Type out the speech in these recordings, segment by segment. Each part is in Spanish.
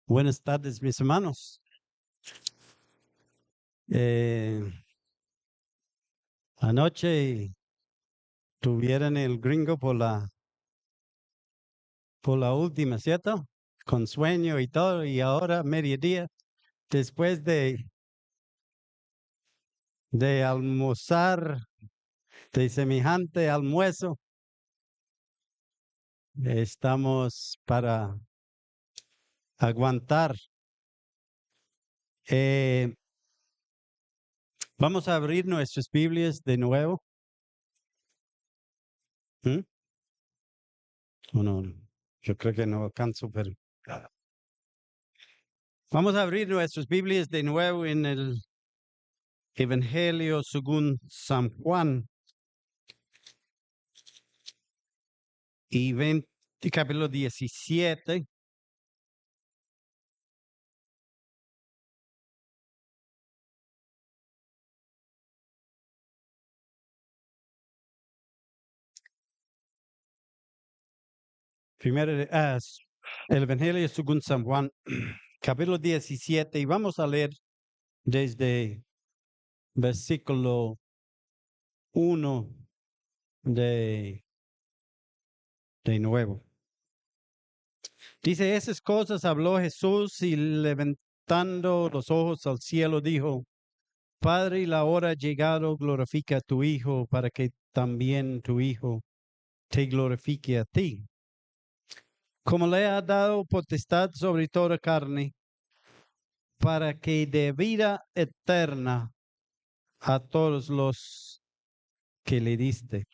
Buenas tardes, mis hermanos. Anoche tuvieron el gringo por la última, ¿cierto? Con sueño y todo, y ahora mediodía, después de almorzar, de semejante almuerzo, estamos para aguantar. Eh, Vamos a abrir nuestras Biblias de nuevo. ¿Mm? ¿O no? Yo creo que no alcanzo, pero vamos a abrir nuestras Biblias de nuevo en el Evangelio según San Juan y capítulo 17. El Evangelio según San Juan, capítulo 17, y vamos a leer desde versículo 1 de nuevo. Dice, esas cosas habló Jesús y levantando los ojos al cielo dijo, Padre, la hora ha llegado, glorifica a tu Hijo, para que también tu Hijo te glorifique a ti. Como le ha dado potestad sobre toda carne, para que dé vida eterna a todos los que le diste.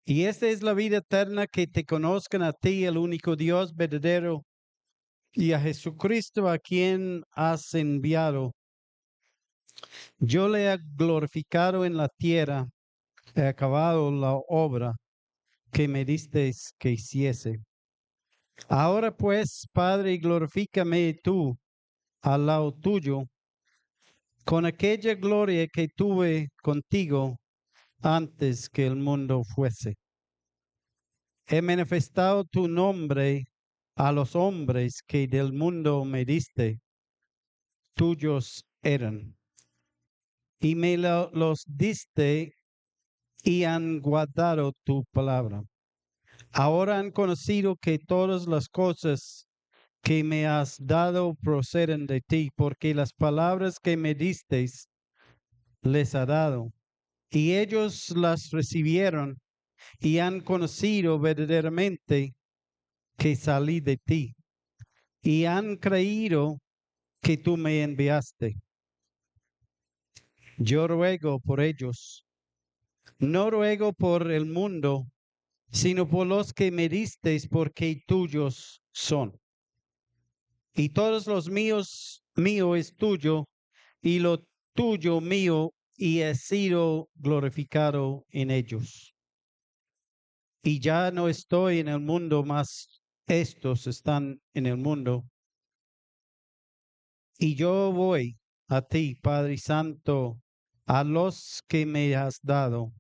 Y esta es la vida eterna, que te conozcan a ti, el único Dios verdadero, y a Jesucristo a quien has enviado. Yo le he glorificado en la tierra, he acabado la obra que me disteis que hiciese. Ahora pues, Padre, glorifícame tú al lado tuyo, con aquella gloria que tuve contigo antes que el mundo fuese. He manifestado tu nombre a los hombres que del mundo me diste, tuyos eran, y me los diste y han guardado tu palabra. Ahora han conocido que todas las cosas que me has dado proceden de ti, porque las palabras que me disteis les ha dado, y ellos las recibieron y han conocido verdaderamente que salí de ti, y han creído que tú me enviaste. Yo ruego por ellos, no ruego por el mundo, sino por los que me disteis, porque tuyos son. Y todos los míos, mío es tuyo, y lo tuyo mío, y he sido glorificado en ellos. Y ya no estoy en el mundo, mas estos están en el mundo. Y yo voy a ti, Padre Santo, a los que me has dado.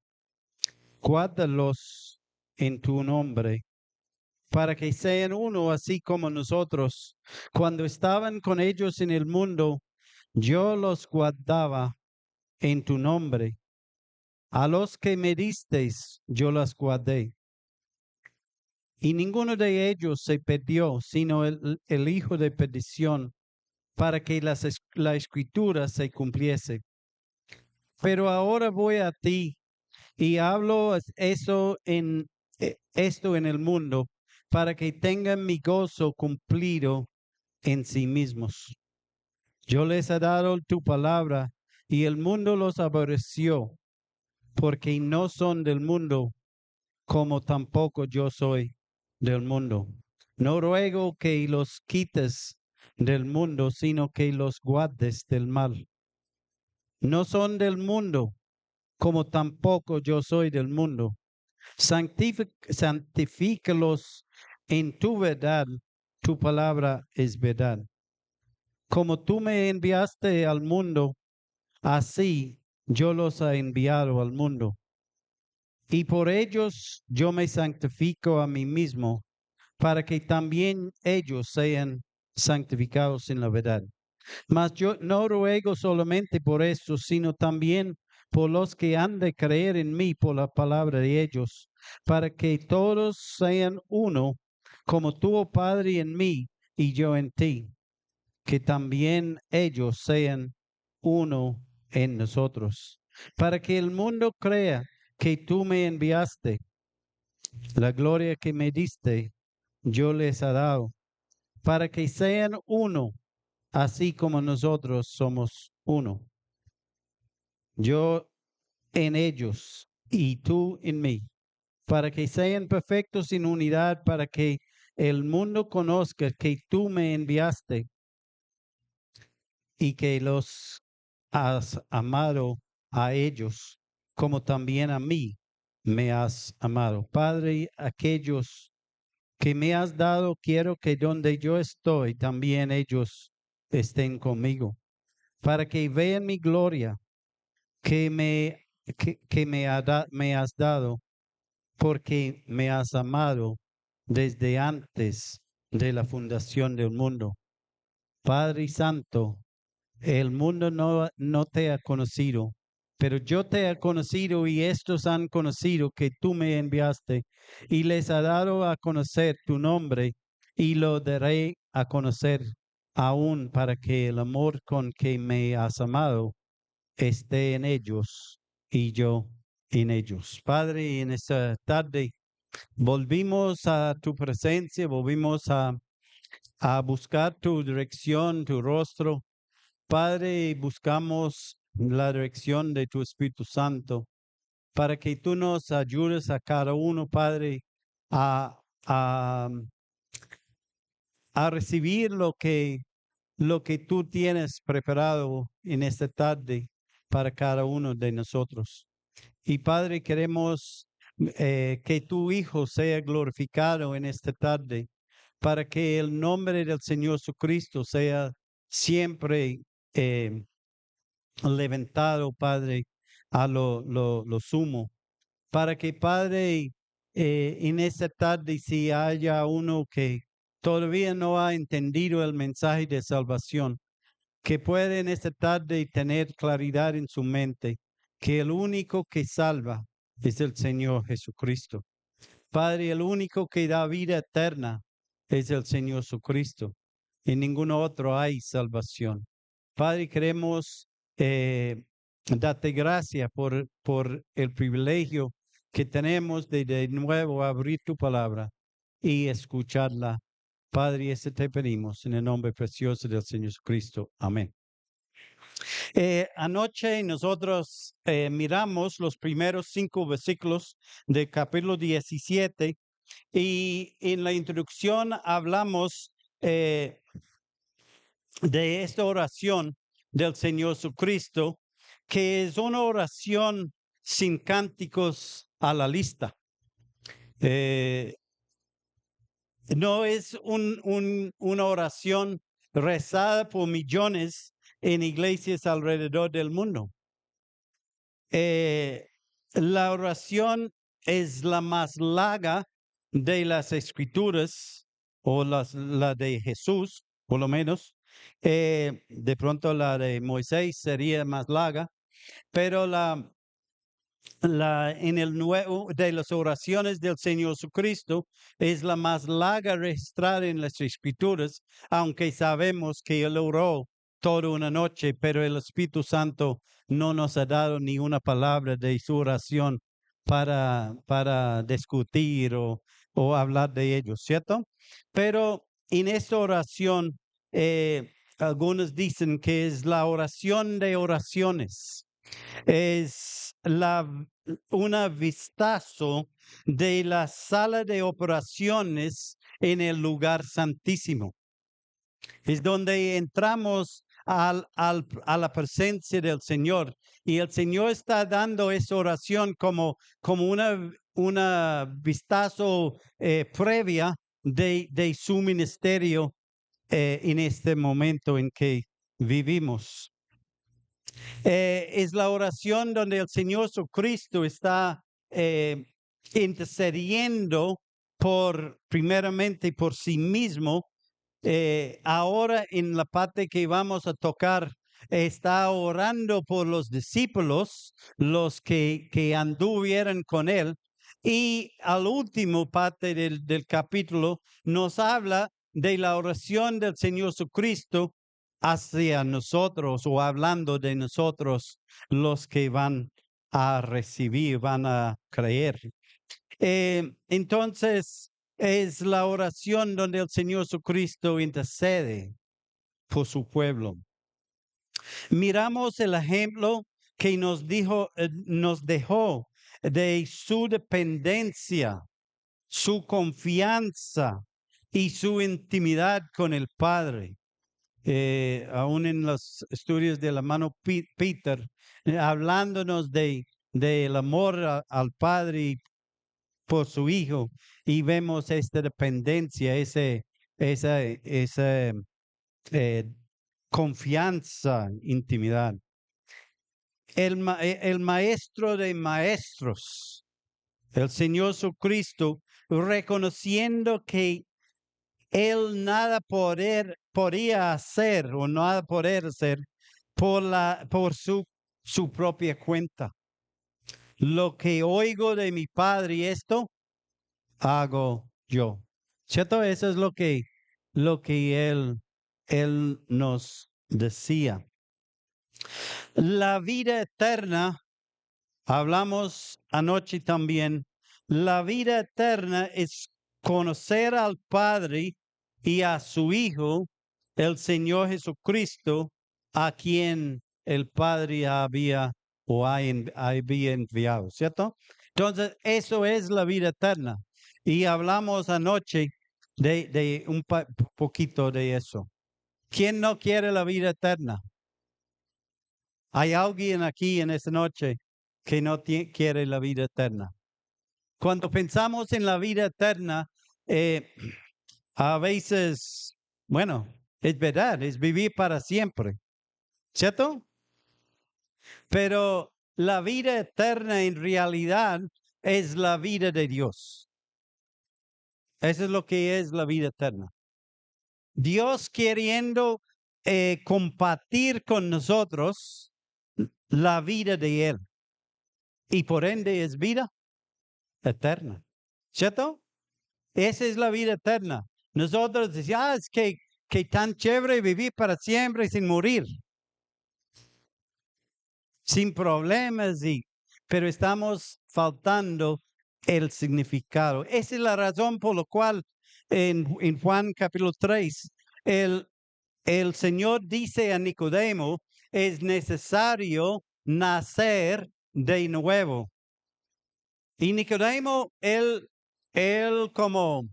Guárdalos en tu nombre, para que sean uno así como nosotros. Cuando estaban con ellos en el mundo, yo los guardaba en tu nombre. A los que me disteis, yo los guardé. Y ninguno de ellos se perdió, sino el hijo de perdición, para que la escritura se cumpliese. Pero ahora voy a ti y hablo esto en el mundo, para que tengan mi gozo cumplido en sí mismos. Yo les he dado tu palabra y el mundo los aborreció, porque no son del mundo, como tampoco yo soy del mundo. No ruego que los quites del mundo, sino que los guardes del mal. No son del mundo, como tampoco yo soy del mundo. Santifícalos en tu verdad, tu palabra es verdad. Como tú me enviaste al mundo, así yo los he enviado al mundo. Y por ellos yo me santifico a mí mismo, para que también ellos sean santificados en la verdad. Mas yo no ruego solamente por esto, sino también por los que han de creer en mí por la palabra de ellos, para que todos sean uno, como tú, oh Padre, en mí y yo en ti, que también ellos sean uno en nosotros, para que el mundo crea que tú me enviaste. La gloria que me diste, yo les he dado, para que sean uno, así como nosotros somos uno. Yo en ellos y tú en mí, para que sean perfectos en unidad, para que el mundo conozca que tú me enviaste y que los has amado a ellos, como también a mí me has amado. Padre, aquellos que me has dado, quiero que donde yo estoy, también ellos estén conmigo, para que vean mi gloria que me has dado, porque me has amado desde antes de la fundación del mundo. Padre Santo, el mundo no te ha conocido, pero yo te he conocido y estos han conocido que tú me enviaste y les ha dado a conocer tu nombre y lo daré a conocer aún para que el amor con que me has amado esté en ellos y yo en ellos. Padre, en esta tarde volvimos a tu presencia, volvimos a buscar tu dirección, tu rostro. Padre, buscamos la dirección de tu Espíritu Santo para que tú nos ayudes a cada uno, Padre, a, a, a recibir lo que tú tienes preparado en esta tarde para cada uno de nosotros. Y Padre, queremos que tu Hijo sea glorificado en esta tarde para que el nombre del Señor Jesucristo sea siempre levantado, Padre, a lo sumo, para que, Padre, en esta tarde, si haya uno que todavía no ha entendido el mensaje de salvación, que puede en esta tarde tener claridad en su mente, que el único que salva es el Señor Jesucristo. Padre, el único que da vida eterna es el Señor Jesucristo. En ningún otro hay salvación. Padre, queremos darte gracias por el privilegio que tenemos de nuevo abrir tu palabra y escucharla. Padre, eso te pedimos en el nombre precioso del Señor Jesucristo. Amén. Anoche nosotros miramos los primeros 5 versículos del capítulo 17 y en la introducción hablamos de esta oración del Señor Jesucristo, que es una oración sin cánticos a la lista. No es una oración rezada por millones en iglesias alrededor del mundo. La oración es la más larga de las escrituras, o la de Jesús, por lo menos. De pronto la de Moisés sería más larga, pero en el nuevo de las oraciones del Señor Jesucristo es la más larga registrada en las escrituras, aunque sabemos que Él oró toda una noche, pero el Espíritu Santo no nos ha dado ni una palabra de su oración para discutir o hablar de ello, ¿cierto? Pero en esta oración, algunos dicen que es la oración de oraciones. Es una vistazo de la sala de operaciones en el lugar santísimo. Es donde entramos a la presencia del Señor y el Señor está dando esa oración como una vistazo previa de su ministerio en este momento en que vivimos. Es la oración donde el Señor Jesucristo está intercediendo primeramente por sí mismo. Ahora en la parte que vamos a tocar, está orando por los discípulos, los que anduvieron con él. Y al último parte del capítulo nos habla de la oración del Señor Jesucristo hacia nosotros, o hablando de nosotros, los que van a recibir, van a creer. Entonces, es la oración donde el Señor Jesucristo intercede por su pueblo. Miramos el ejemplo que nos dejó de su dependencia, su confianza y su intimidad con el Padre. Aún en los estudios del hermano Peter, hablándonos del amor al Padre por su Hijo, y vemos esta dependencia, esa eh, confianza, intimidad. El maestro de maestros, el Señor Jesucristo, reconociendo que él nada podía hacer, o nada poder hacer por su propia cuenta. Lo que oigo de mi Padre, esto hago yo. ¿Cierto? Eso es lo que él nos decía. La vida eterna, hablamos anoche también, la vida eterna es conocer al Padre y a su Hijo, el Señor Jesucristo, a quien el Padre había enviado, ¿cierto? Entonces, eso es la vida eterna. Y hablamos anoche de un poquito de eso. ¿Quién no quiere la vida eterna? ¿Hay alguien aquí en esta noche que no quiere la vida eterna? Cuando pensamos en la vida eterna, eh, a veces, bueno, es verdad, es vivir para siempre, ¿cierto? Pero la vida eterna en realidad es la vida de Dios. Eso es lo que es la vida eterna. Dios queriendo compartir con nosotros la vida de Él. Y por ende es vida eterna. ¿Cierto? Esa es la vida eterna. Nosotros decíamos, es que tan chévere vivir para siempre sin morir, sin problemas, pero estamos faltando el significado. Esa es la razón por la cual en Juan capítulo 3, el Señor dice a Nicodemo, es necesario nacer de nuevo. Y Nicodemo, él como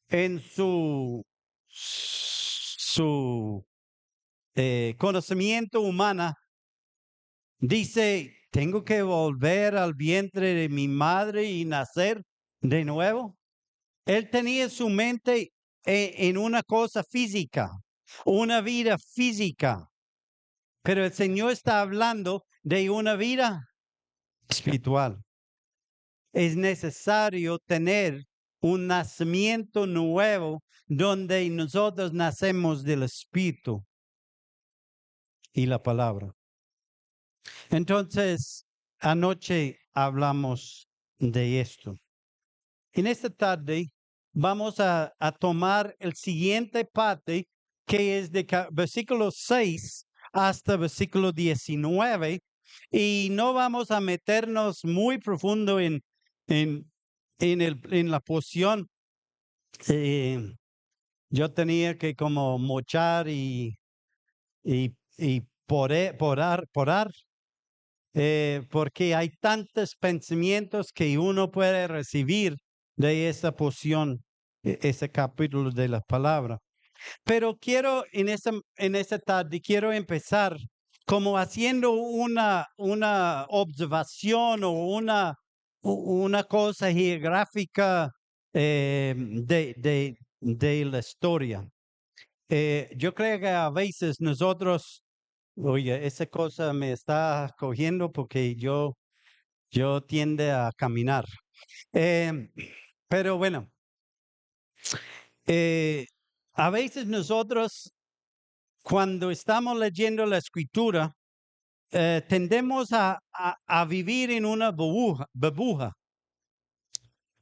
en su conocimiento humana, dice, tengo que volver al vientre de mi madre y nacer de nuevo. Él tenía su mente en una cosa física, una vida física, pero el Señor está hablando de una vida espiritual. Es necesario tener un nacimiento nuevo donde nosotros nacemos del Espíritu y la palabra. Entonces, anoche hablamos de esto. En esta tarde vamos a tomar el siguiente parte, que es de versículo 6 hasta versículo 19, y no vamos a meternos muy profundo en la porción. Yo tenía que como mochar y porar, porque hay tantos pensamientos que uno puede recibir de esa porción, ese capítulo de la palabra. Pero quiero en esta tarde, quiero empezar como haciendo una observación o una cosa geográfica de la historia. Yo creo que a veces nosotros, oye, esa cosa me está cogiendo porque yo tiende a caminar. Pero bueno, Eh, a veces nosotros, cuando estamos leyendo la escritura, tendemos a vivir en una burbuja,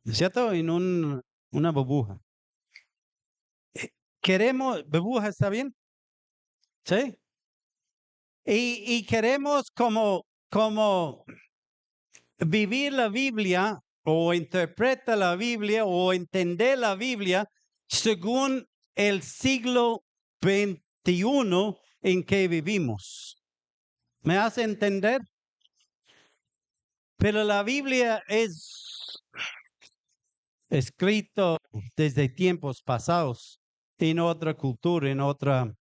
¿cierto? Una burbuja. Queremos, burbuja, ¿está bien? ¿Sí? Y queremos como vivir la Biblia o interpreta la Biblia o entender la Biblia según el siglo XXI en que vivimos. ¿Me hace entender? Pero la Biblia es escrito desde tiempos pasados, en otra cultura, en otra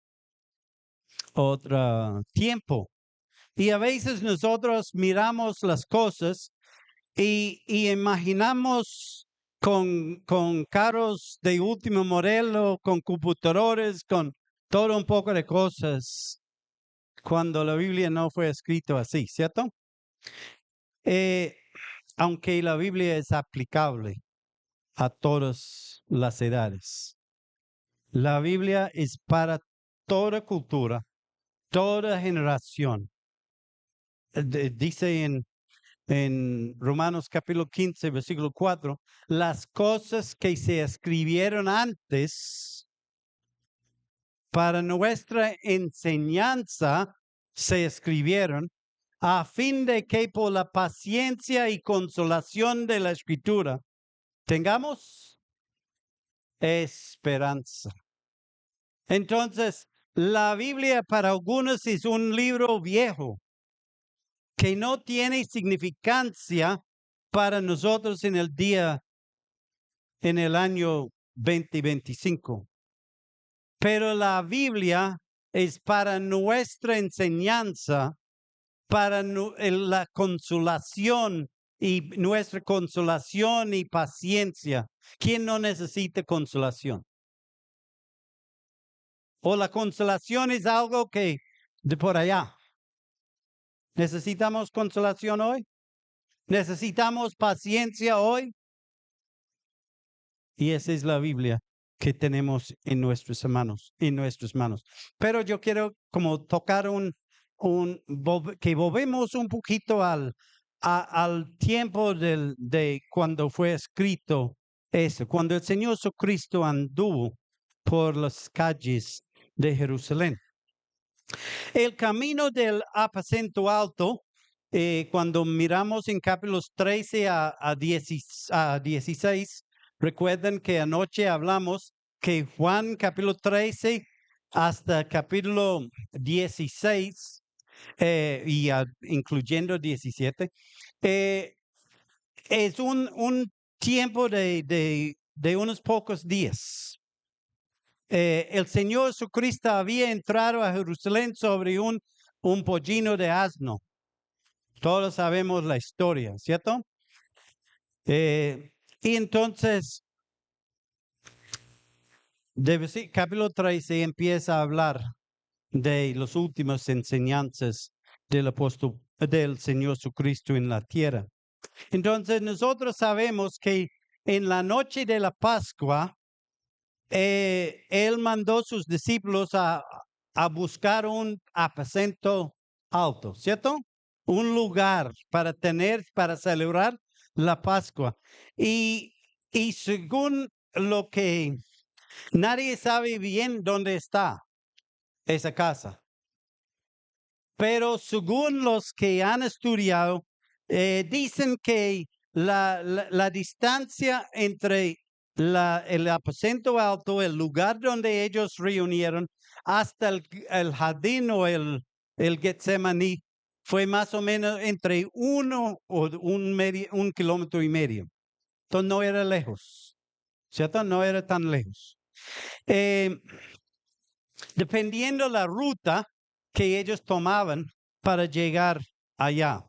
tiempo. Y a veces nosotros miramos las cosas y imaginamos con carros de último modelo, con computadores, con todo un poco de cosas, cuando la Biblia no fue escrito así, ¿cierto? Eh, aunque la Biblia es aplicable a todas las edades. La Biblia es para toda cultura, toda generación. Dice en Romanos capítulo 15, versículo 4, las cosas que se escribieron antes para nuestra enseñanza se escribieron a fin de que por la paciencia y consolación de la escritura tengamos esperanza. Entonces, la Biblia para algunos es un libro viejo que no tiene significancia para nosotros en el año 2025. Pero la Biblia es para nuestra enseñanza, para la consolación y nuestra consolación y paciencia. ¿Quién no necesita consolación? O la consolación es algo que de por allá. ¿Necesitamos consolación hoy? ¿Necesitamos paciencia hoy? Y esa es la Biblia que tenemos en nuestras manos. Pero yo quiero como tocar que volvemos un poquito al tiempo de cuando fue escrito eso, cuando el Señor Jesucristo anduvo por las calles de Jerusalén. El camino del aposento alto, cuando miramos en capítulos 13 a 16, recuerden que anoche hablamos que Juan capítulo 13 hasta capítulo 16, incluyendo 17, es un tiempo de unos pocos días. El Señor Jesucristo había entrado a Jerusalén sobre un pollino de asno. Todos sabemos la historia, ¿cierto? Y entonces, capítulo 13 empieza a hablar de las últimas enseñanzas del apóstol, del Señor Jesucristo en la tierra. Entonces, nosotros sabemos que en la noche de la Pascua, él mandó a sus discípulos a buscar un aposento alto, ¿cierto? Un lugar para celebrar la Pascua. Y según lo que nadie sabe bien dónde está esa casa, pero según los que han estudiado, dicen que la distancia entre el aposento alto, el lugar donde ellos reunieron, hasta el jardín o el Getsemaní, fue más o menos entre 1 kilómetro y medio. Entonces no era lejos, ¿cierto? No era tan lejos. Dependiendo la ruta que ellos tomaban para llegar allá.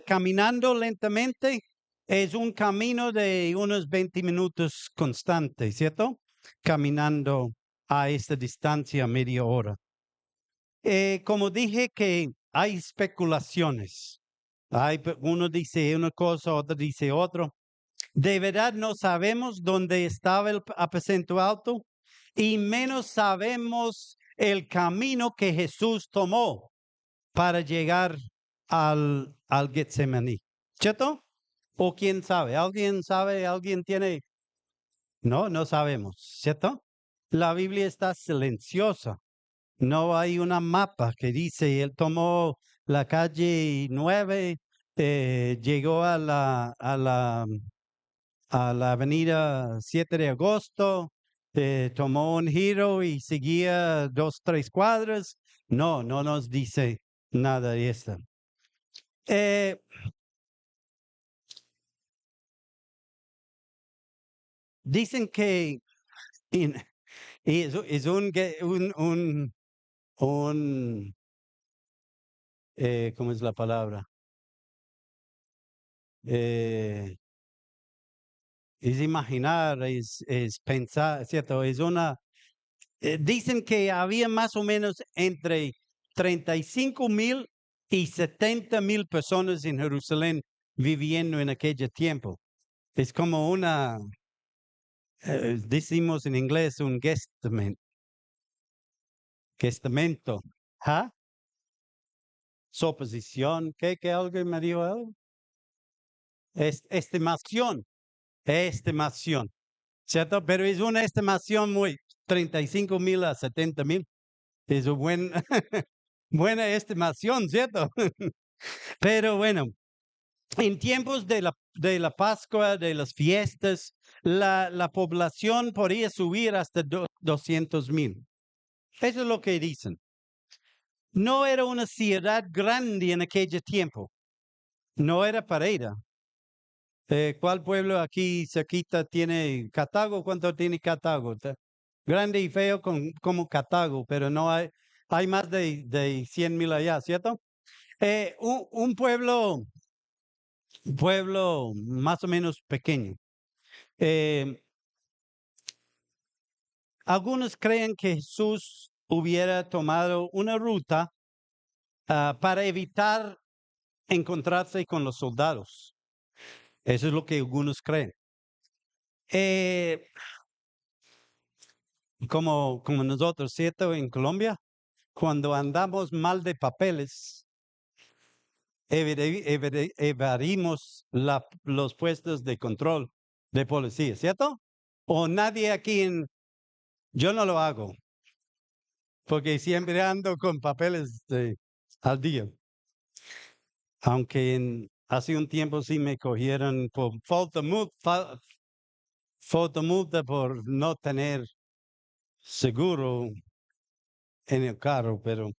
Caminando lentamente es un camino de unos 20 minutos constante, ¿cierto? Caminando a esta distancia, media hora. Como dije que hay especulaciones. Uno dice una cosa, otro dice otro. De verdad no sabemos dónde estaba el aposento alto y menos sabemos el camino que Jesús tomó para llegar al Getsemaní. ¿Cierto? ¿O quién sabe? ¿Alguien sabe? ¿Alguien tiene? No, no sabemos. ¿Cierto? La Biblia está silenciosa. No hay una mapa que dice él tomó la calle 9, llegó a la avenida 7 de agosto, tomó un giro y seguía 2, 3 cuadras. No, no nos dice nada de eso. Eh, dicen que in- es un ¿cómo es la palabra? Eh, es imaginar, es pensar, ¿cierto? Dicen que había más o menos entre 35,000 y 70,000 personas en Jerusalén viviendo en aquel tiempo. Es como decimos en inglés, un guesstimate. ¿Ah? Suposición, ¿qué alguien me dijo algo? Estimación, ¿cierto? Pero es una estimación muy 35,000 a 70,000. Es una buena estimación, ¿cierto? Pero bueno, en tiempos de la Pascua, de las fiestas, la población podía subir hasta 200,000. Eso es lo que dicen. No era una ciudad grande en aquel tiempo. No era Pereira. ¿Cuál pueblo aquí cerquita tiene Cartago? ¿Cuánto tiene Cartago? Grande y feo como Cartago, pero no hay más de 100,000 allá, ¿cierto? Un pueblo más o menos pequeño. Eh, algunos creen que Jesús hubiera tomado una ruta para evitar encontrarse con los soldados. Eso es lo que algunos creen. Eh, como nosotros, ¿cierto? En Colombia, cuando andamos mal de papeles, evadimos los puestos de control de policía, ¿cierto? O nadie aquí yo no lo hago, porque siempre ando con papeles al día. Aunque hace un tiempo sí me cogieron por fotomulta por no tener seguro en el carro, pero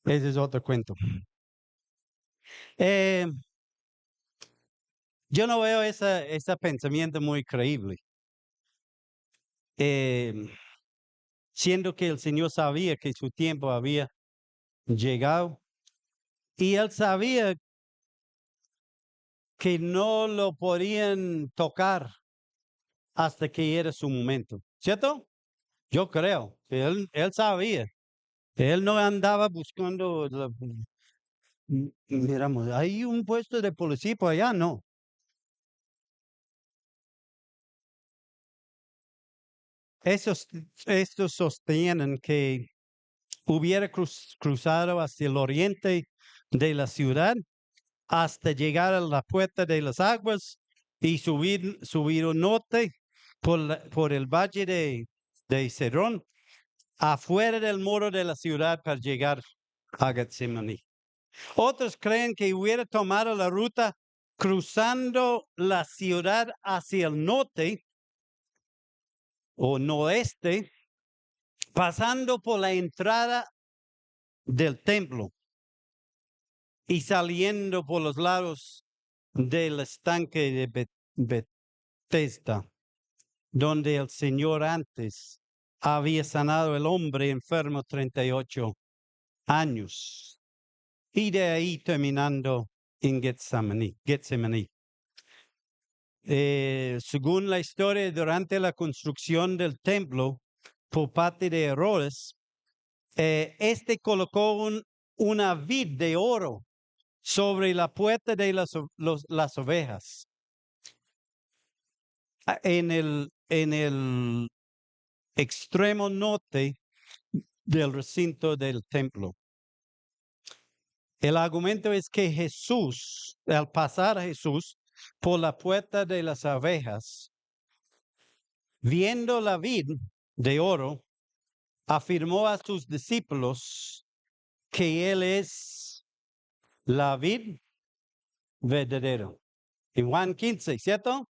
ese es otro cuento. Eh, yo no veo ese pensamiento muy creíble. Eh, siendo que el Señor sabía que su tiempo había llegado y él sabía que no lo podían tocar hasta que era su momento, ¿cierto? Yo creo que él sabía. Él no andaba buscando, miramos, hay un puesto de policía por allá, no. Esos, estos sostienen que hubiera cruzado hacia el oriente de la ciudad hasta llegar a la puerta de las aguas y subir al norte por el valle de Cedrón, afuera del muro de la ciudad para llegar a Getsemaní. Otros creen que hubiera tomado la ruta cruzando la ciudad hacia el norte o noreste, pasando por la entrada del templo y saliendo por los lados del estanque de Bethesda, donde el Señor antes había sanado el hombre enfermo 38 años. Y de ahí terminando en Getsemaní. Según la historia, durante la construcción del templo, por parte de Herodes, este colocó una vid de oro sobre la puerta de las ovejas. en el extremo norte del recinto del templo. El argumento es que Jesús, al pasar Jesús por la puerta de las abejas, viendo la vid de oro, afirmó a sus discípulos que Él es la vid verdadera. En Juan 15, ¿cierto?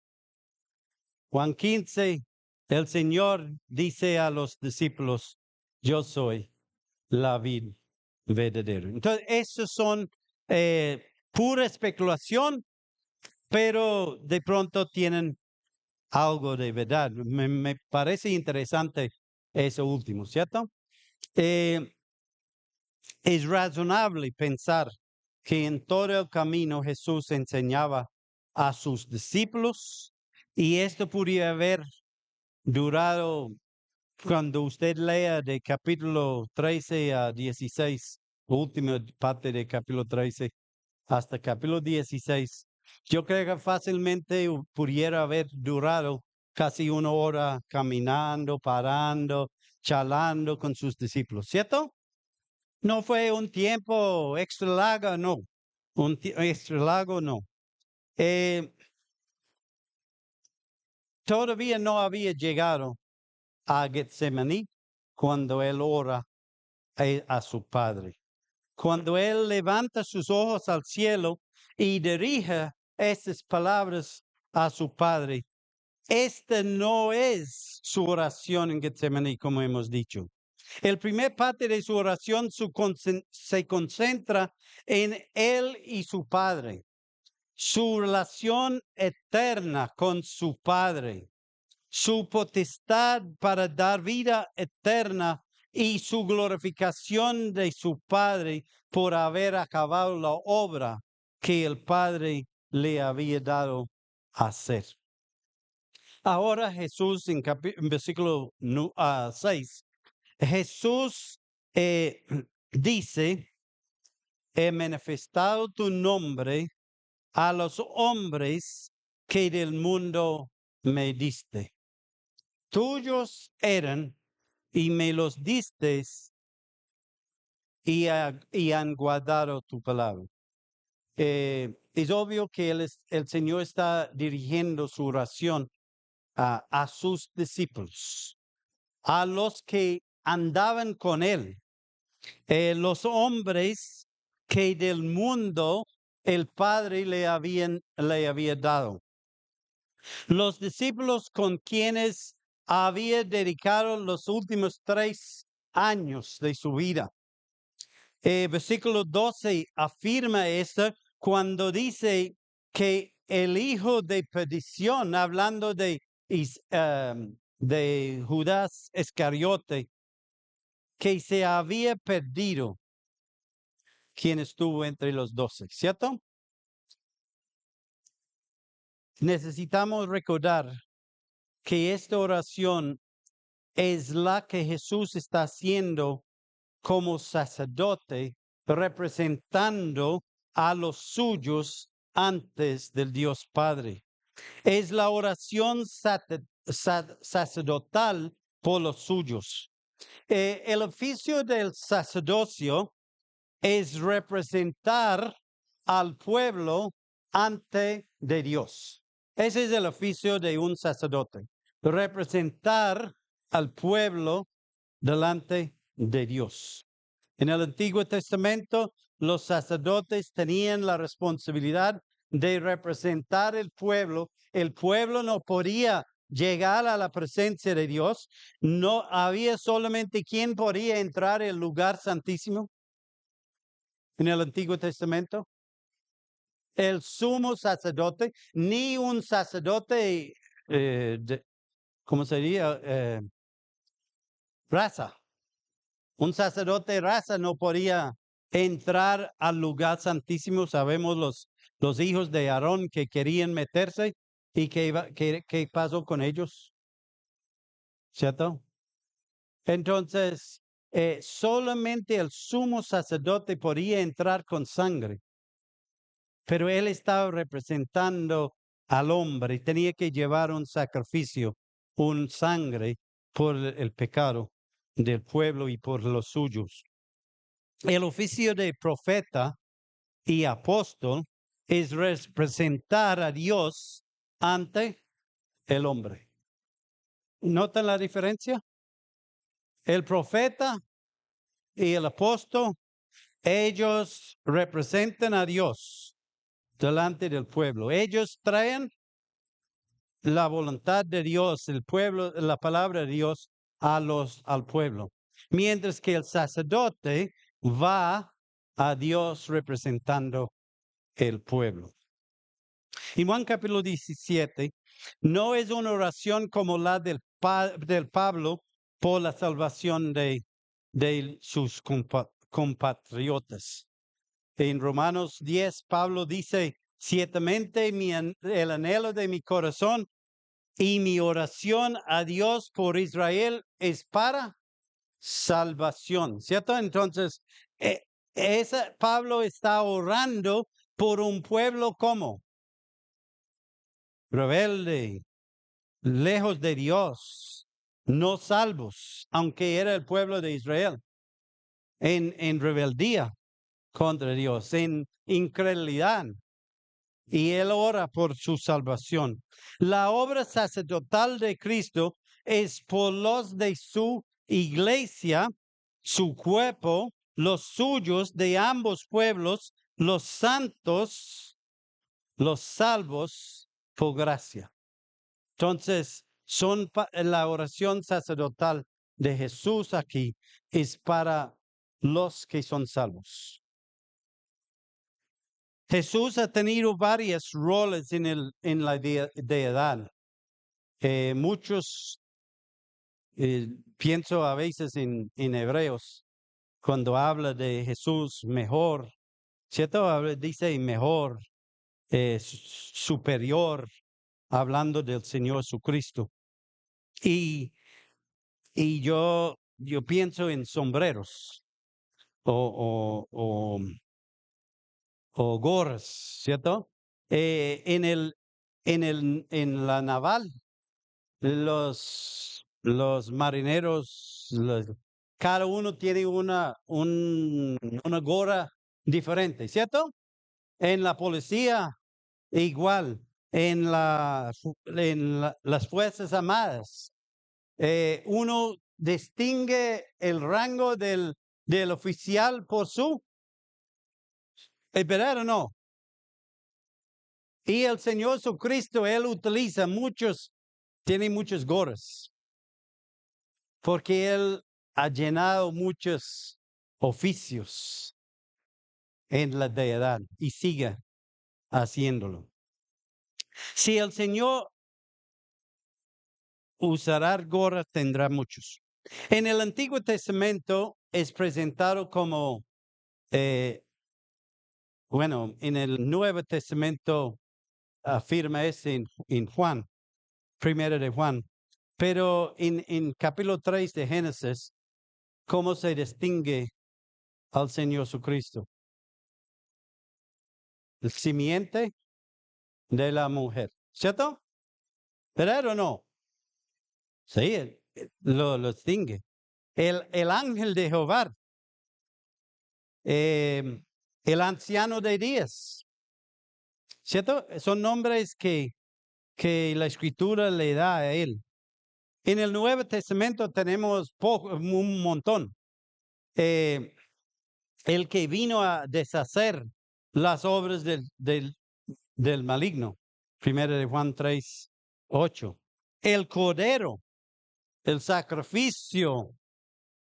Juan 15, el Señor dice a los discípulos, yo soy la vid verdadera. Entonces, esos son pura especulación, pero de pronto tienen algo de verdad. Me parece interesante eso último, ¿cierto? Es razonable pensar que en todo el camino Jesús enseñaba a sus discípulos y esto podría haber durado cuando usted lea de capítulo 13 a 16, última parte de capítulo 13 hasta capítulo 16. Yo creo que fácilmente pudiera haber durado casi 1 hora caminando, parando, charlando con sus discípulos, ¿cierto? No fue un tiempo extra largo, no. Extra largo, no. Todavía no había llegado a Getsemaní cuando él ora a su Padre. Cuando él levanta sus ojos al cielo y dirige estas palabras a su Padre, esta no es su oración en Getsemaní, como hemos dicho. El primer parte de su oración se concentra en él y su Padre, su relación eterna con su Padre, su potestad para dar vida eterna y su glorificación de su Padre por haber acabado la obra que el Padre le había dado a hacer. Ahora Jesús en versículo 6, Jesús dice, he manifestado tu nombre a los hombres que del mundo me diste. Tuyos eran y me los diste y han guardado tu palabra. Es obvio que el Señor está dirigiendo su oración a sus discípulos, a los que andaban con él, los hombres que del mundo el Padre le había dado. Los discípulos con quienes había dedicado los últimos 3 años de su vida. Versículo 12 afirma esto cuando dice que el hijo de perdición, hablando de Judas Iscariote, que se había perdido, quien estuvo entre los 12, ¿cierto? Necesitamos recordar que esta oración es la que Jesús está haciendo como sacerdote, representando a los suyos antes del Dios Padre. Es la oración sacerdotal por los suyos. El oficio del sacerdocio es representar al pueblo ante de Dios. Ese es el oficio de un sacerdote, representar al pueblo delante de Dios. En el Antiguo Testamento, los sacerdotes tenían la responsabilidad de representar el pueblo. El pueblo no podía llegar a la presencia de Dios. No había solamente quien podía entrar al lugar santísimo en el Antiguo Testamento. El sumo sacerdote, ni un sacerdote, ¿cómo sería? Raza. Un sacerdote raza no podía entrar al lugar santísimo. Sabemos los hijos de Aarón que querían meterse y qué pasó con ellos, ¿cierto? Entonces, solamente el sumo sacerdote podía entrar con sangre, pero él estaba representando al hombre, tenía que llevar un sacrificio, un sangre por el pecado del pueblo y por los suyos. El oficio de profeta y apóstol es representar a Dios ante el hombre. ¿Notan la diferencia? El profeta y el apóstol, ellos representan a Dios delante del pueblo. Ellos traen la voluntad de Dios, el pueblo, la palabra de Dios al pueblo. Mientras que el sacerdote va a Dios representando el pueblo. Y Juan capítulo 17 no es una oración como la del Pablo por la salvación de sus compatriotas. En Romanos 10, Pablo dice, ciertamente el anhelo de mi corazón y mi oración a Dios por Israel es para salvación, ¿cierto? Entonces, Pablo está orando por un pueblo como rebelde, lejos de Dios, no salvos, aunque era el pueblo de Israel, en rebeldía contra Dios, en incredulidad. Y él ora por su salvación. La obra sacerdotal de Cristo es por los de su iglesia, su cuerpo, los suyos de ambos pueblos, los santos, los salvos por gracia. Entonces, la oración sacerdotal de Jesús aquí es para los que son salvos. Jesús ha tenido varios roles en la deidad. Muchos, pienso a veces en Hebreos, cuando habla de Jesús mejor, ¿cierto? Dice mejor, superior, hablando del Señor Jesucristo. Y yo pienso en sombreros o gorras, ¿cierto? En la naval, los marineros, cada uno tiene una gorra diferente, ¿cierto? En la policía, igual. Las Fuerzas Armadas, uno distingue el rango del oficial por su, ¿es verdad o no? Y el Señor Jesucristo, Él utiliza tiene muchos gorras, porque Él ha llenado muchos oficios en la deidad y sigue haciéndolo. Si el Señor usará gorras, tendrá muchos. En el Antiguo Testamento es presentado como, en el Nuevo Testamento afirma eso en Juan, primero de Juan. Pero en capítulo 3 de Génesis, ¿cómo se distingue al Señor Jesucristo? El simiente de la mujer, ¿cierto? ¿Verdad o no? Sí, lo distingue. El ángel de Jehová, el anciano de días, ¿cierto? Son nombres que la escritura le da a él. En el Nuevo Testamento tenemos un montón. El que vino a deshacer las obras del maligno. Primero de Juan 3, 8. El cordero, el sacrificio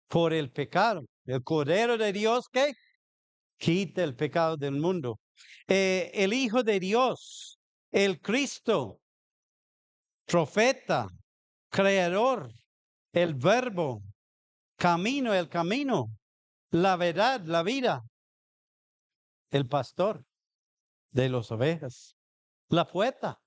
por el pecado. El cordero de Dios que quita el pecado del mundo. El Hijo de Dios, el Cristo, profeta, creador, el verbo, el camino, la verdad, la vida, el pastor de las ovejas, la puerta.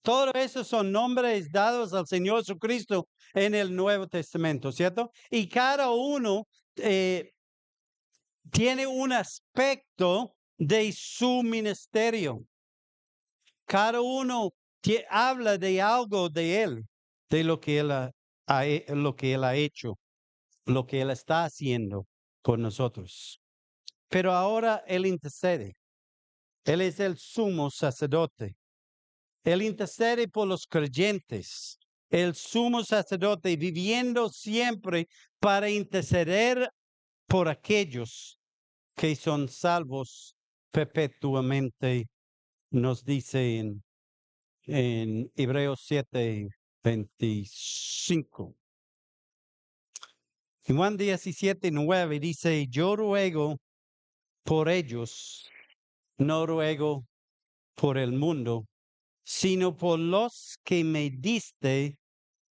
Todos esos son nombres dados al Señor Jesucristo en el Nuevo Testamento, ¿cierto? Y cada uno tiene un aspecto de su ministerio. cada uno habla de algo de él, de lo que él lo que él ha hecho, lo que él está haciendo con nosotros. Pero ahora él intercede. Él es el sumo sacerdote. Él intercede por los creyentes. El sumo sacerdote viviendo siempre para interceder por aquellos que son salvos perpetuamente, nos dice en Hebreos 7:25. En Juan 17:9 dice, yo ruego por ellos, no ruego por el mundo, sino por los que me diste,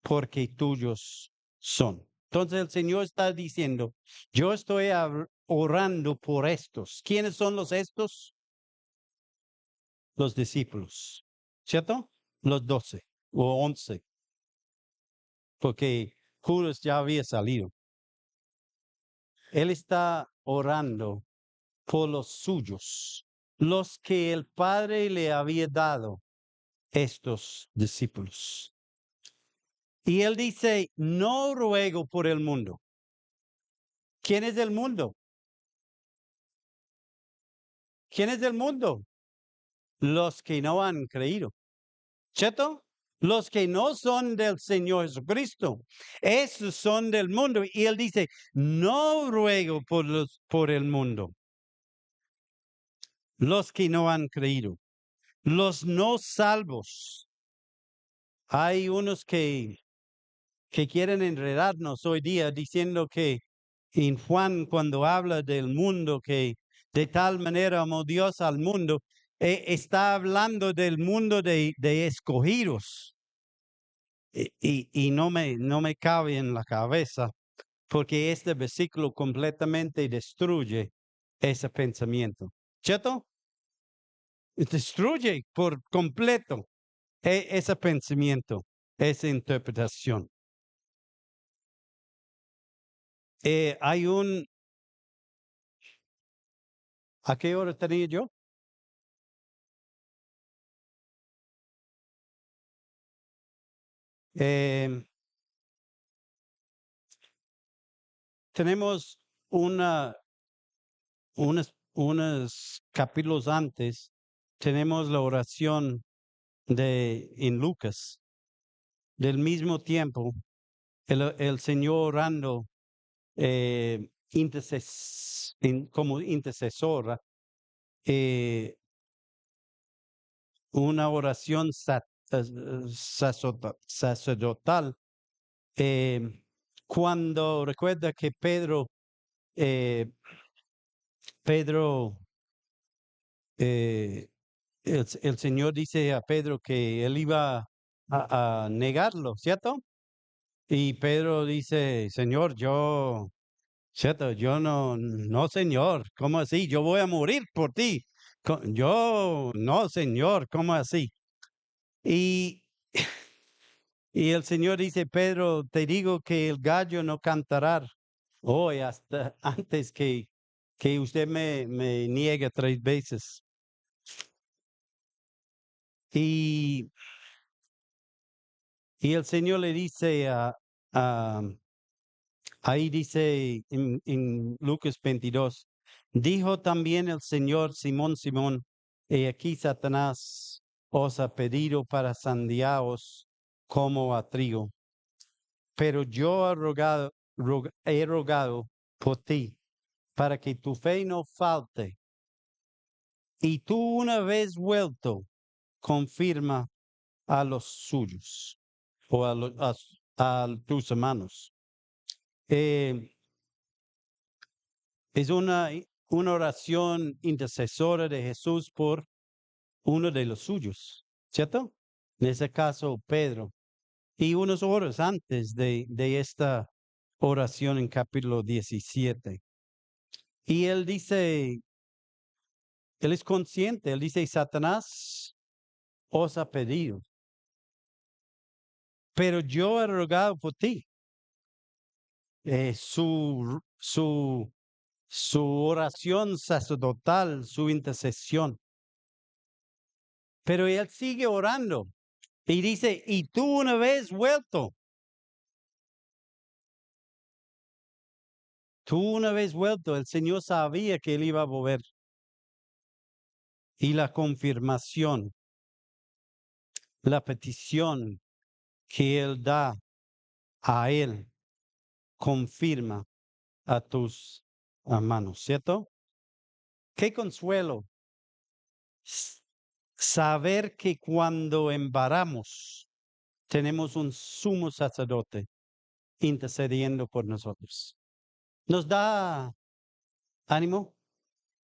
porque tuyos son. Entonces el Señor está diciendo, yo estoy orando por estos. ¿Quiénes son los estos? Los discípulos, ¿cierto? Los 12 o 11, porque Judas ya había salido. Él está orando por los suyos, los que el Padre le había dado, estos discípulos. Y él dice, no ruego por el mundo. ¿Quién es el mundo? ¿Quién es el mundo? Los que no han creído, ¿cierto? Los que no son del Señor Jesucristo, esos son del mundo. Y él dice, no ruego por el mundo, los que no han creído, los no salvos. Hay unos que quieren enredarnos hoy día diciendo que en Juan cuando habla del mundo, que de tal manera amó Dios al mundo, está hablando del mundo de escogidos. Y no me cabe en la cabeza, porque este versículo completamente destruye ese pensamiento. ¿Cierto? Destruye por completo ese pensamiento, esa interpretación. Hay ¿a qué hora tenía yo? Eh, tenemos unos capítulos antes, tenemos la oración en Lucas, del mismo tiempo, el Señor orando como intercesora, eh, una oración sacerdotal, cuando recuerda que eh, Pedro, eh, el Señor dice a Pedro que él iba a negarlo, ¿cierto? Y Pedro dice, Señor, ¿cierto? Yo no, Señor, ¿cómo así? Yo voy a morir por ti. Yo, no, Señor, ¿cómo así? Y, y el Señor dice, Pedro, te digo que el gallo no cantará hoy hasta antes que usted me niegue 3 veces. Y, y el Señor le dice a ahí dice en Lucas 22, dijo también el Señor Simón, Simón, he aquí Satanás os ha pedido para sandearos como a trigo, pero yo he rogado por ti para que tu fe no falte, y tú una vez vuelto, confirma a los suyos o a tus hermanos. Eh, Es una oración intercesora de Jesús por uno de los suyos, ¿cierto? En ese caso, Pedro. Y unas horas antes de esta oración en capítulo 17. Y él dice, él es consciente, él dice, Satanás os ha pedido, pero yo he rogado por ti. Su oración sacerdotal, su intercesión. Pero él sigue orando y dice, y tú una vez vuelto, el Señor sabía que él iba a volver. Y la confirmación, la petición que él da a él, confirma a tus hermanos, ¿cierto? Qué consuelo saber que cuando embaramos tenemos un sumo sacerdote intercediendo por nosotros. Nos da ánimo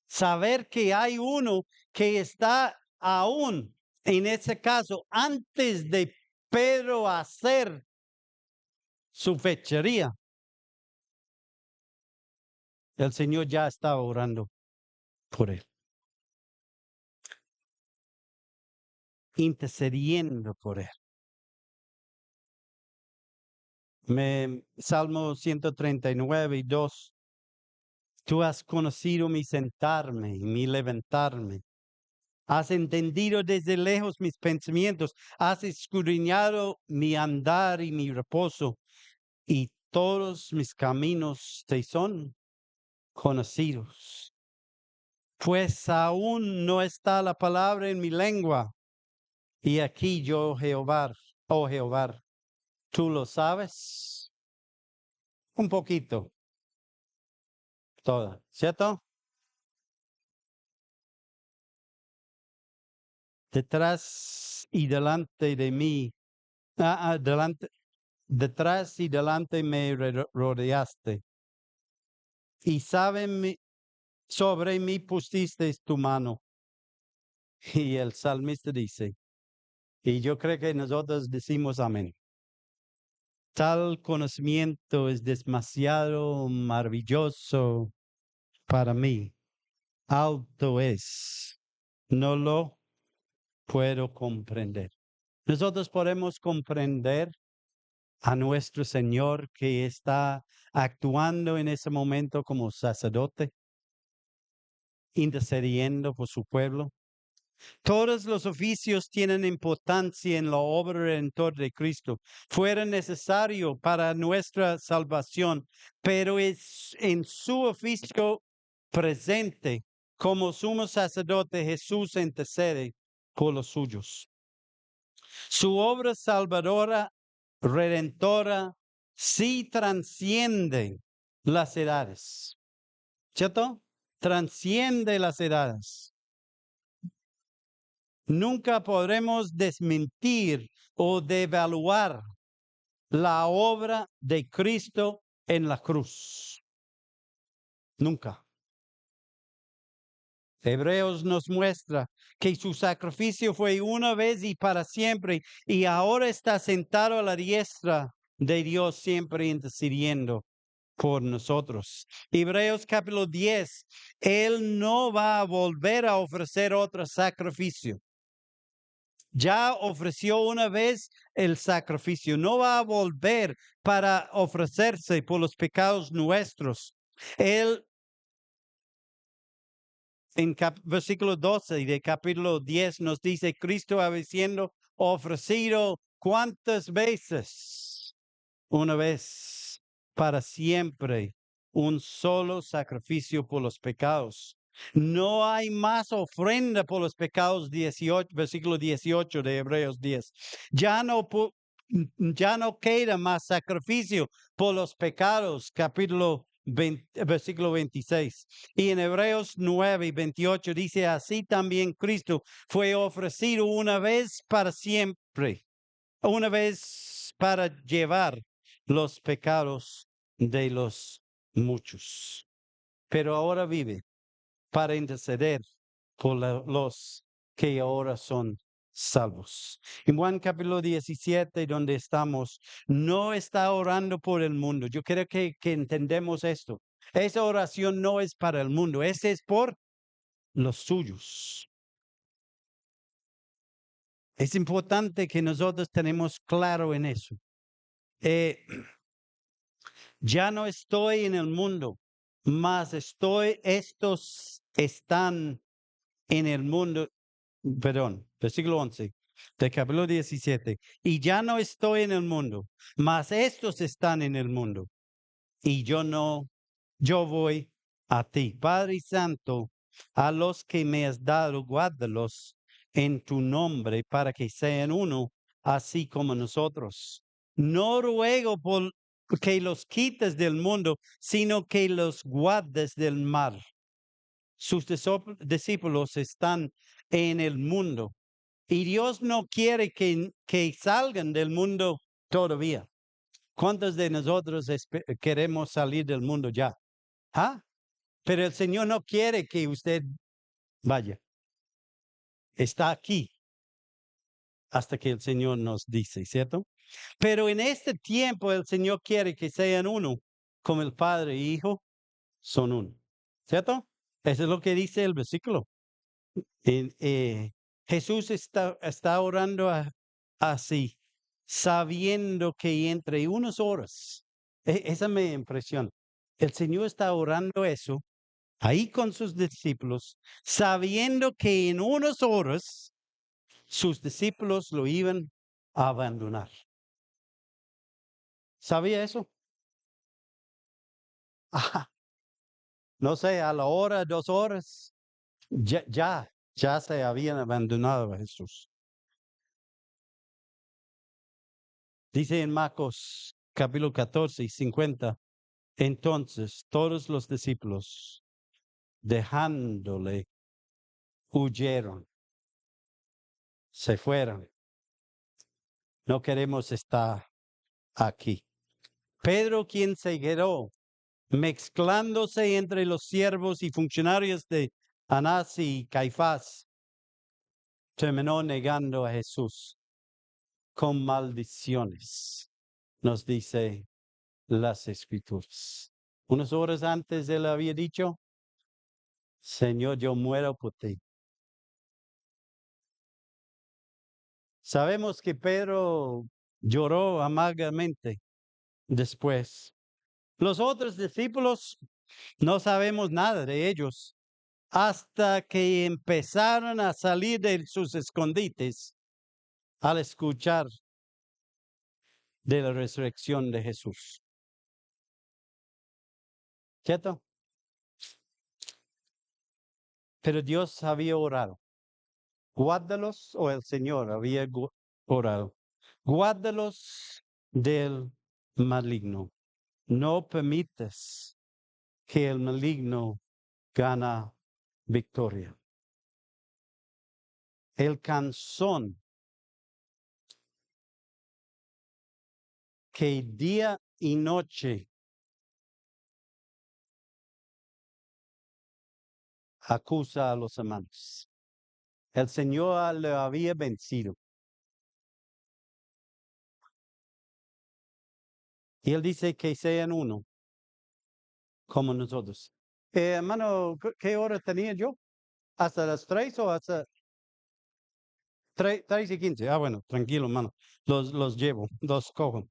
saber que hay uno que está aún, en ese caso, antes de Pedro hacer su fechoría. El Señor ya está orando por él, intercediendo por él. Salmo 139:2. Tú has conocido mi sentarme y mi levantarme. Has entendido desde lejos mis pensamientos. Has escudriñado mi andar y mi reposo. Y todos mis caminos te son conocidos. Pues aún no está la palabra en mi lengua. Y aquí yo, Jehová, oh Jehová, tú lo sabes un poquito, toda, ¿cierto? Detrás y delante de mí, detrás y delante me rodeaste. Y sobre mí pusiste tu mano. Y el salmista dice, y yo creo que nosotros decimos amén. Tal conocimiento es demasiado maravilloso para mí. Alto es. No lo puedo comprender. Nosotros podemos comprender a nuestro Señor que está actuando en ese momento como sacerdote, intercediendo por su pueblo. Todos los oficios tienen importancia en la obra redentora de Cristo. Fuera necesario para nuestra salvación, pero es en su oficio presente como sumo sacerdote Jesús intercede por los suyos. Su obra salvadora, redentora, sí transciende las edades. ¿Cierto? Transciende las edades. Nunca podremos desmentir o devaluar la obra de Cristo en la cruz. Nunca. Hebreos nos muestra que su sacrificio fue una vez y para siempre, y ahora está sentado a la diestra de Dios, siempre intercediendo por nosotros. Hebreos capítulo 10, Él no va a volver a ofrecer otro sacrificio. Ya ofreció una vez el sacrificio, no va a volver para ofrecerse por los pecados nuestros. Él, en versículo 12 de capítulo 10 nos dice, Cristo había sido ofrecido ¿cuántas veces? Una vez, para siempre, un solo sacrificio por los pecados. No hay más ofrenda por los pecados, 18, versículo 18 de Hebreos 10. Ya no queda más sacrificio por los pecados, capítulo 20, versículo 26. Y en Hebreos 9:28 dice, así también Cristo fue ofrecido una vez para siempre, una vez para llevar los pecados de los muchos. Pero ahora vive para interceder por los que ahora son salvos. En Juan capítulo 17, donde estamos, no está orando por el mundo. Yo creo que entendemos esto. Esa oración no es para el mundo, esa es por los suyos. Es importante que nosotros tenemos claro en eso. Ya no estoy en el mundo, mas estos están en el mundo. Perdón, versículo 11, del capítulo 17. Y ya no estoy en el mundo, mas estos están en el mundo. Y yo no, yo voy a ti. Padre Santo, a los que me has dado, guárdalos en tu nombre para que sean uno, así como nosotros. No ruego por que los quites del mundo, sino que los guardes del mal. Sus discípulos están en el mundo y Dios no quiere que salgan del mundo todavía. ¿Cuántos de nosotros queremos salir del mundo ya? ¿Ah? Pero el Señor no quiere que usted vaya. Está aquí hasta que el Señor nos dice, ¿cierto? Pero en este tiempo el Señor quiere que sean uno, como el Padre y Hijo son uno, ¿cierto? Eso es lo que dice el versículo. Jesús está orando así, sabiendo que entre unas horas, esa me impresiona. El Señor está orando eso ahí con sus discípulos, sabiendo que en unas horas sus discípulos lo iban a abandonar. ¿Sabía eso? Ah, no sé, a la hora, 2 horas, ya se habían abandonado a Jesús. Dice en Marcos capítulo 14 y 50, entonces todos los discípulos, dejándole, huyeron, se fueron. No queremos estar aquí. Pedro, quien se quedó, mezclándose entre los siervos y funcionarios de Anás y Caifás, terminó negando a Jesús con maldiciones, nos dice las Escrituras. Unas horas antes él había dicho, Señor, yo muero por ti. Sabemos que Pedro lloró amargamente después. Los otros discípulos no sabemos nada de ellos hasta que empezaron a salir de sus escondites al escuchar de la resurrección de Jesús. ¿Cierto? Pero Dios había orado. Guárdalos, o el Señor había orado. Guárdalos del maligno. No permitas que el maligno gana victoria. El canzón que día y noche acusa a los amantes. El Señor le había vencido. Y Él dice que sean uno, como nosotros. Hermano, ¿qué hora tenía yo? ¿Hasta las 3 o hasta 3:15? Ah, bueno, tranquilo, hermano. Los llevo, los cojo.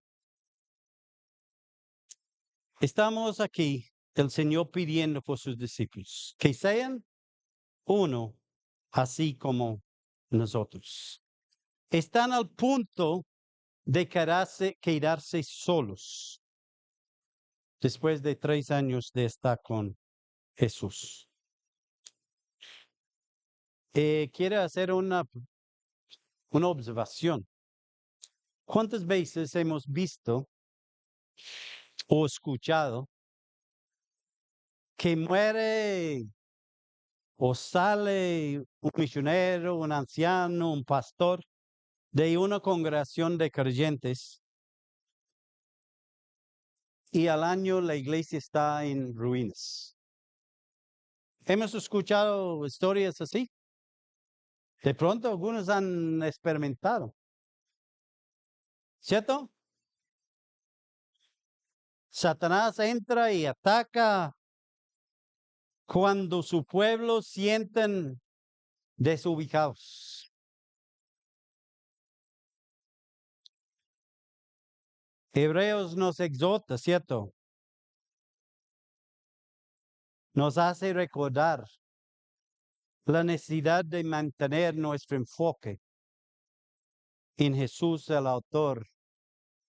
Estamos aquí, el Señor pidiendo por sus discípulos, que sean uno, así como nosotros. Están al punto de quedarse solos después de 3 años de estar con Jesús. Quiero hacer una observación. ¿Cuántas veces hemos visto o escuchado que muere o sale un misionero, un anciano, un pastor de una congregación de creyentes y al año la iglesia está en ruinas? Hemos escuchado historias así. De pronto algunos han experimentado, ¿cierto? Satanás entra y ataca cuando su pueblo sienten desubicados. Hebreos nos exhorta, ¿cierto? Nos hace recordar la necesidad de mantener nuestro enfoque en Jesús, el autor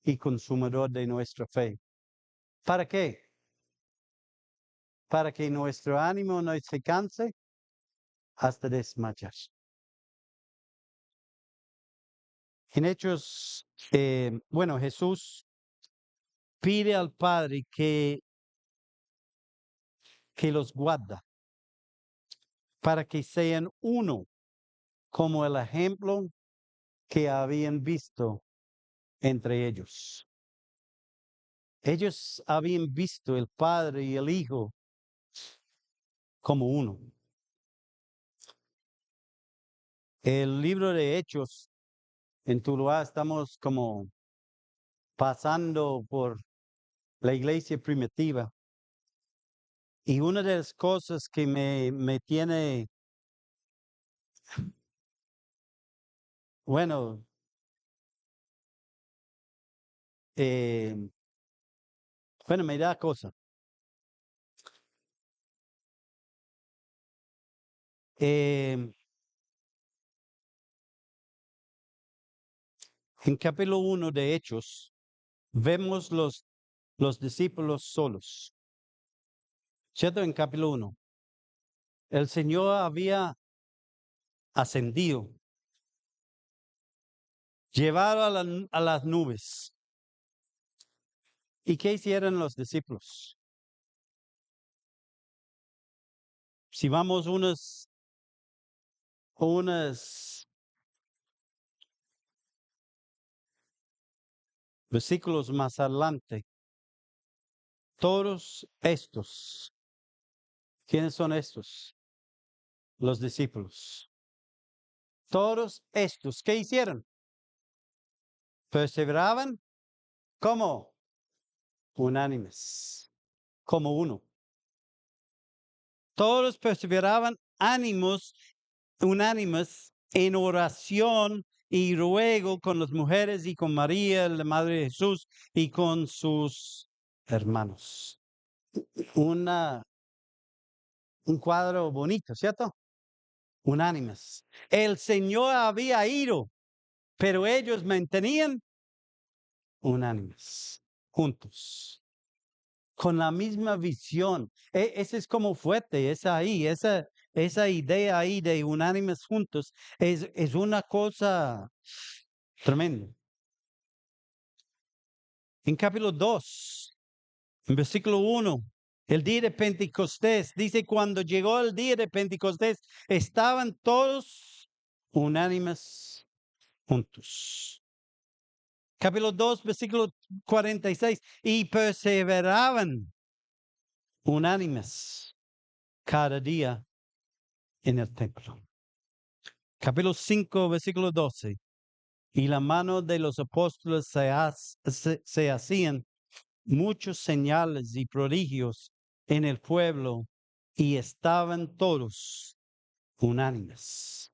y consumador de nuestra fe. ¿Para qué? Para que nuestro ánimo no se canse hasta desmayar. En Hechos, Jesús pide al Padre que los guarda para que sean uno, como el ejemplo que habían visto entre ellos. Ellos habían visto el Padre y el Hijo como uno. El libro de Hechos, en Tuluá estamos como pasando por la iglesia primitiva. Y una de las cosas que me tiene, bueno, eh, me da cosa. Eh, en capítulo 1 de Hechos, vemos los discípulos solos. ¿Cierto? En capítulo 1. El Señor había ascendido, llevado a las nubes. ¿Y qué hicieron los discípulos? Si vamos unos versículos más adelante, todos estos, ¿quiénes son estos? Los discípulos. Todos estos, ¿qué hicieron? Perseveraban como unánimes, como uno. Todos perseveraban unánimes en oración y ruego con las mujeres y con María, la Madre de Jesús, y con sus hermanos. Un cuadro bonito, ¿cierto? Unánimes. El Señor había ido, pero ellos mantenían unánimes, juntos, con la misma visión. Ese es como fuerte, esa idea ahí de unánimes juntos es una cosa tremenda. En capítulo 2, en versículo 1, el día de Pentecostés, dice, cuando llegó el día de Pentecostés, estaban todos unánimes juntos. Capítulo 2, versículo 46, y perseveraban unánimes cada día en el templo. Capítulo 5, versículo 12, y la mano de los apóstoles se hacían muchos señales y prodigios en el pueblo, y estaban todos unánimes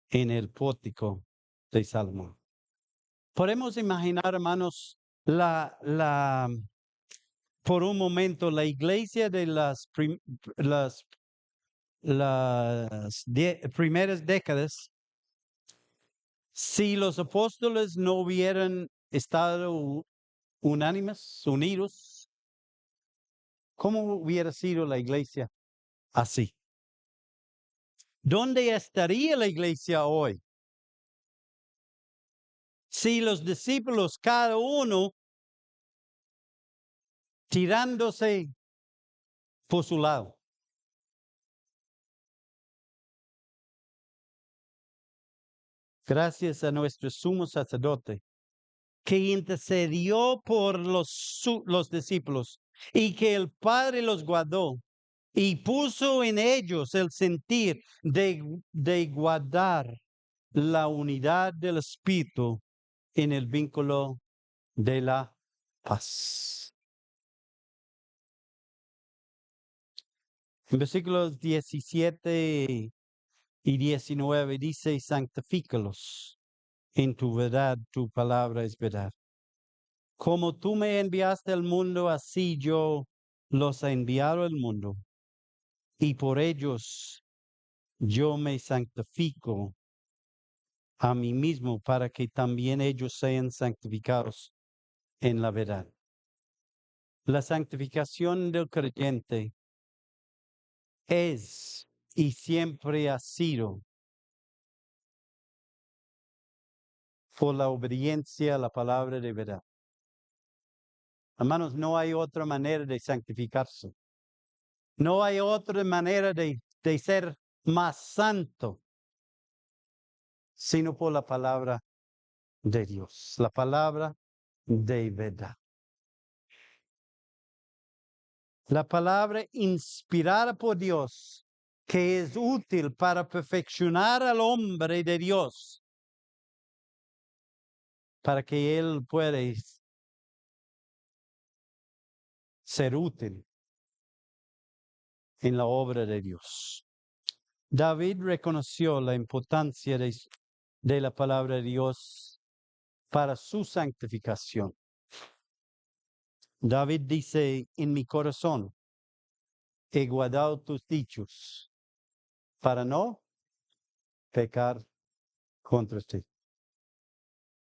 en el pórtico de Salomón. Podemos imaginar, hermanos, por un momento la iglesia de las primeras décadas, si los apóstoles no hubieran estado unánimes, unidos, ¿cómo hubiera sido la iglesia así? ¿Dónde estaría la iglesia hoy? Si los discípulos, cada uno tirándose por su lado. Gracias a nuestro sumo sacerdote, que intercedió por los discípulos y que el Padre los guardó y puso en ellos el sentir de guardar la unidad del Espíritu en el vínculo de la paz. En versículos 17 y 19 dice, santifícalos en tu verdad, tu palabra es verdad. Como tú me enviaste al mundo, así yo los he enviado al mundo. Y por ellos yo me santifico a mí mismo para que también ellos sean santificados en la verdad. La santificación del creyente es y siempre ha sido por la obediencia a la palabra de verdad. Hermanos, no hay otra manera de santificarse. No hay otra manera de ser más santo, sino por la palabra de Dios, la palabra de verdad. La palabra inspirada por Dios, que es útil para perfeccionar al hombre de Dios, para que él pueda ser útil en la obra de Dios. David reconoció la importancia de la palabra de Dios para su santificación. David dice, en mi corazón he guardado tus dichos para no pecar contra ti.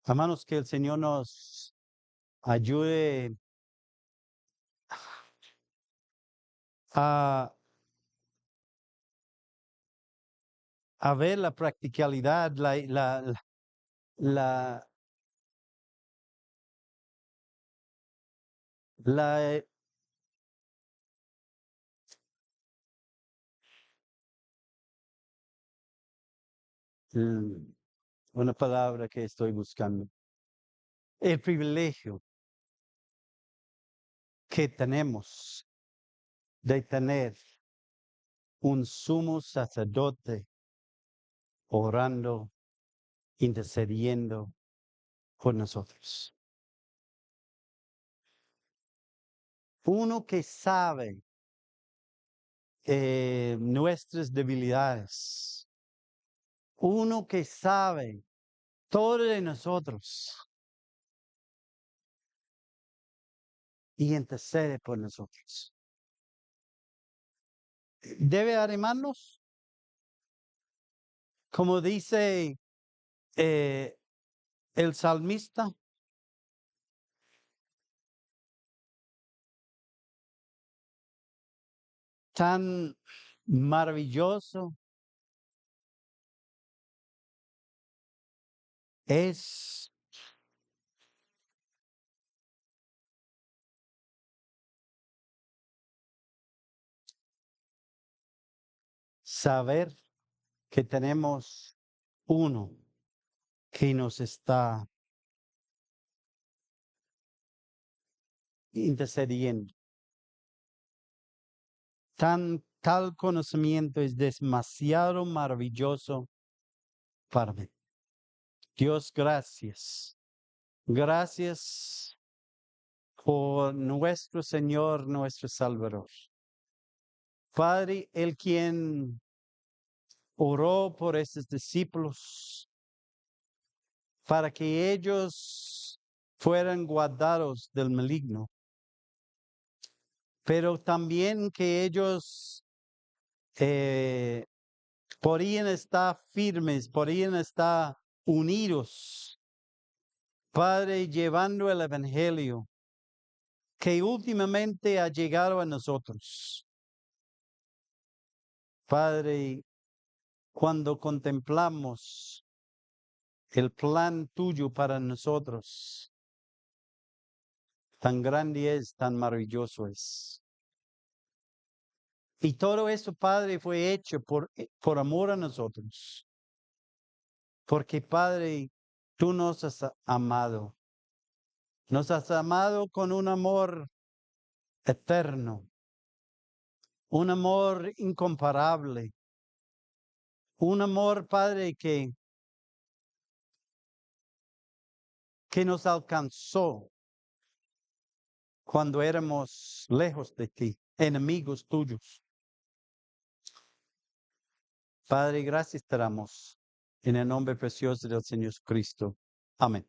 Hermanos, que el Señor nos ayude a ver la practicalidad, la, la una palabra que estoy buscando. El privilegio que tenemos de tener un sumo sacerdote orando, intercediendo por nosotros. Uno que sabe nuestras debilidades. Uno que sabe todo de nosotros y intercede por nosotros. Debe animarnos, como dice el salmista. Tan maravilloso es saber que tenemos uno que nos está intercediendo. Tal conocimiento es demasiado maravilloso para mí. Dios, gracias. Gracias por nuestro Señor, nuestro Salvador. Padre, el quien oró por estos discípulos para que ellos fueran guardados del maligno, pero también que ellos podían estar firmes, podían estar unidos, Padre, llevando el Evangelio que últimamente ha llegado a nosotros. Padre, cuando contemplamos el plan tuyo para nosotros, tan grande es, tan maravilloso es. Y todo eso, Padre, fue hecho por amor a nosotros. Porque, Padre, tú nos has amado. Nos has amado con un amor eterno, un amor incomparable, un amor, Padre, que nos alcanzó cuando éramos lejos de ti, enemigos tuyos. Padre, gracias te damos en el nombre precioso del Señor Cristo. Amén.